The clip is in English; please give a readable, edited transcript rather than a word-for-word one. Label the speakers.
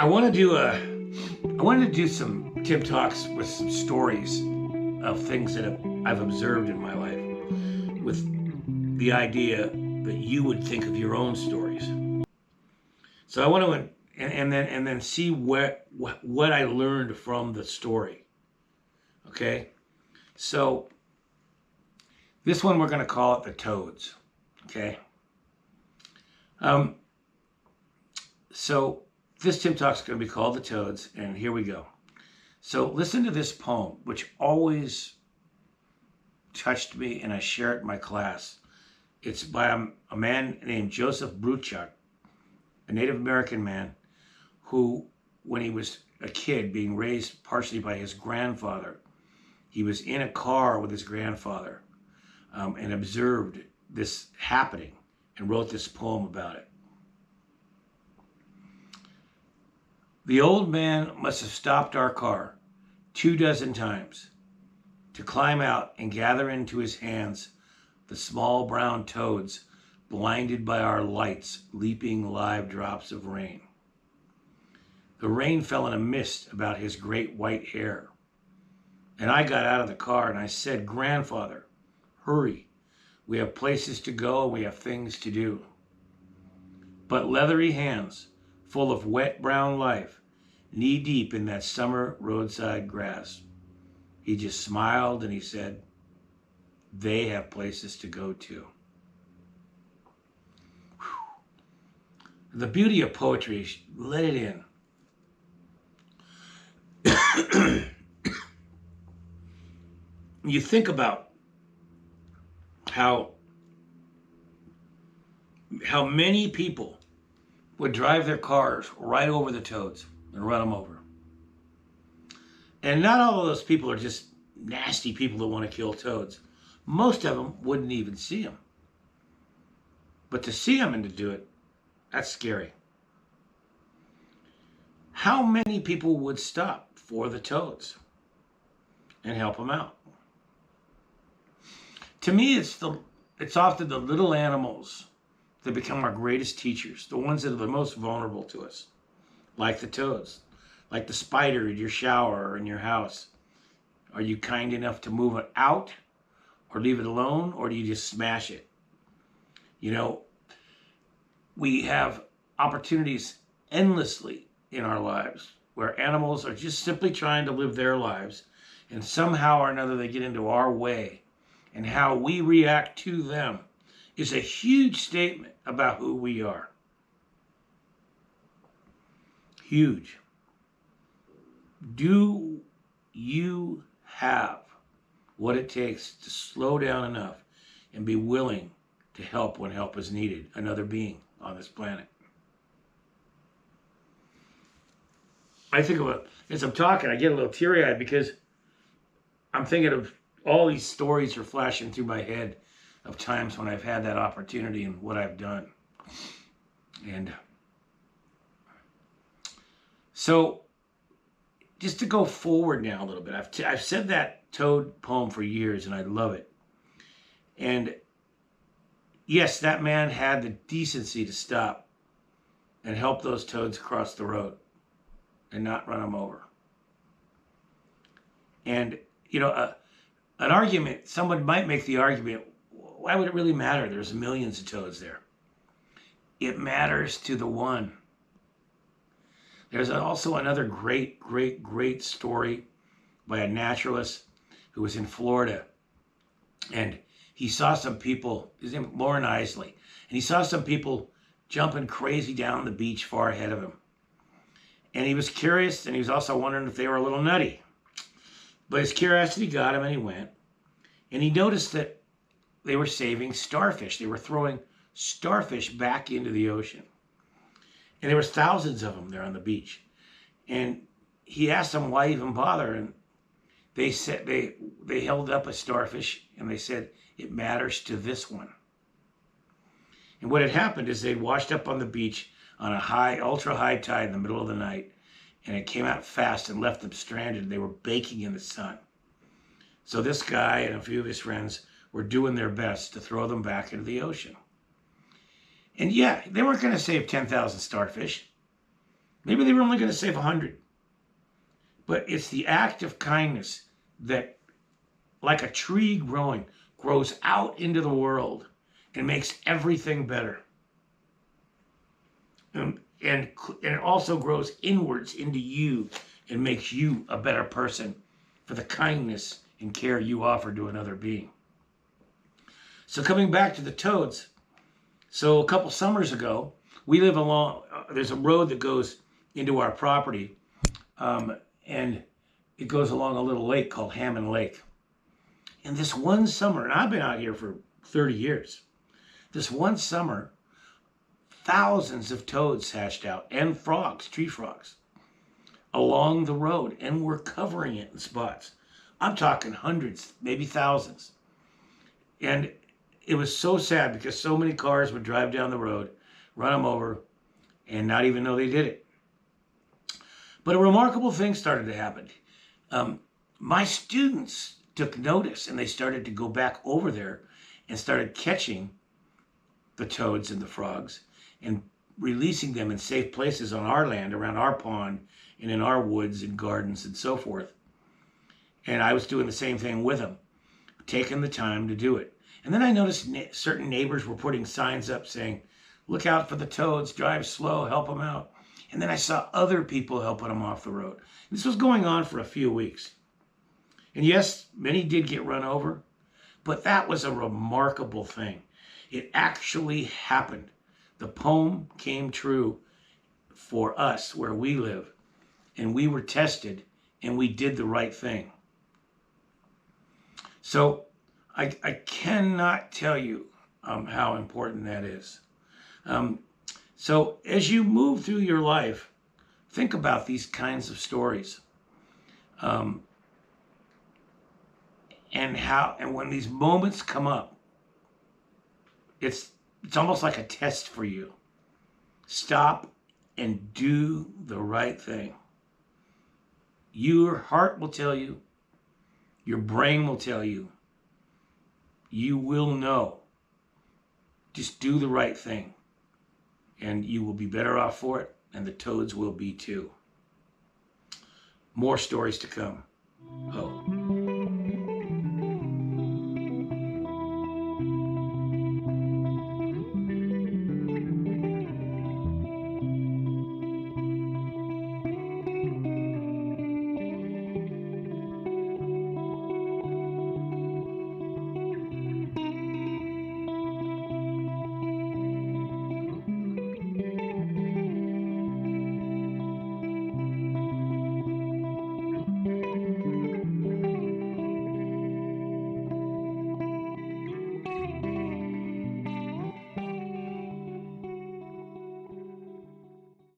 Speaker 1: I want to do I wanted to do some Tim Talks with some stories of things that I've observed in my life, with the idea that you would think of your own stories. So I want to and then see what I learned from the story. Okay, so this one we're going to call it the Toads. Okay. Um. So this Tim Talk is going to be called the Toads, and here we go. So listen to this poem, which always touched me, and I share it in my class. It's by a man named Joseph Bruchak, a Native American man who, when he was a kid, being raised partially by his grandfather, he was in a car with his grandfather and observed this happening and wrote this poem about it. The old man must have stopped our car 24 times to climb out and gather into his hands the small brown toads blinded by our lights, leaping live drops of rain. The rain fell in a mist about his great white hair. And I got out of the car and I said, "Grandfather, hurry. We have places to go and we have things to do." But leathery hands, full of wet brown life, knee-deep in that summer roadside grass, he just smiled and he said, "They have places to go too." Whew. The beauty of poetry, let it in. You think about how many people would drive their cars right over the toads and run them over. And not all of those people are just nasty people that want to kill toads. Most of them wouldn't even see them. But to see them and to do it, that's scary. How many people would stop for the toads and help them out? To me, it's often the little animals that become our greatest teachers, the ones that are the most vulnerable to us, like the toads, like the spider in your shower or in your house. Are you kind enough to move it out or leave it alone, or do you just smash it? You know, we have opportunities endlessly in our lives where animals are just simply trying to live their lives, and somehow or another they get into our way, and how we react to them is a huge statement about who we are. Huge. Do you have what it takes to slow down enough and be willing to help when help is needed, another being on this planet? I think of it, as I'm talking, I get a little teary-eyed because I'm thinking of all these stories are flashing through my head of times when I've had that opportunity and what I've done. And so just to go forward now a little bit, I've said that toad poem for years and I love it. And yes, that man had the decency to stop and help those toads cross the road and not run them over. And, you know, an argument, someone might make the argument, why would it really matter? There's millions of toads there. It matters to the one. There's also another great story by a naturalist who was in Florida. And he saw some people, his name was Lauren Isley, and he saw some people jumping crazy down the beach far ahead of him. And he was curious, and he was also wondering if they were a little nutty. But his curiosity got him, and he went. And he noticed that they were saving starfish. They were throwing starfish back into the ocean. And there was thousands of them there on the beach. And he asked them why even bother. And they said they held up a starfish and they said, "It matters to this one." And what had happened is they'd washed up on the beach on a ultra high tide in the middle of the night. And it came out fast and left them stranded. They were baking in the sun. So this guy and a few of his friends were doing their best to throw them back into the ocean. And yeah, they weren't going to save 10,000 starfish, Maybe they were only going to save 100. But it's the act of kindness that, like a tree growing, grows out into the world and makes everything better. And it also grows inwards into you and makes you a better person for the kindness and care you offer to another being. So coming back to the toads, so a couple summers ago, we live along, there's a road that goes into our property, and it goes along a little lake called Hammond Lake. And this one summer, and I've been out here for 30 years, this one summer, thousands of toads hatched out, and frogs, tree frogs, along the road, and we're covering it in spots. I'm talking hundreds, maybe thousands. And it was so sad because so many cars would drive down the road, run them over, and not even know they did it. But a remarkable thing started to happen. My students took notice, and they started to go back over there and started catching the toads and the frogs and releasing them in safe places on our land, around our pond, and in our woods and gardens and so forth. And I was doing the same thing with them, taking the time to do it. And then I noticed certain neighbors were putting signs up saying, look out for the toads, drive slow, help them out. And then I saw other people helping them off the road. This was going on for a few weeks. And yes, many did get run over, but that was a remarkable thing. It actually happened. The poem came true for us where we live, and we were tested, and we did the right thing. So I cannot tell you how important that is. So as you move through your life, think about these kinds of stories. And when these moments come up, it's almost like a test for you. Stop and do the right thing. Your heart will tell you, your brain will tell you, you will know. Just do the right thing, and you will be better off for it, and the toads will be too. More stories to come. Oh.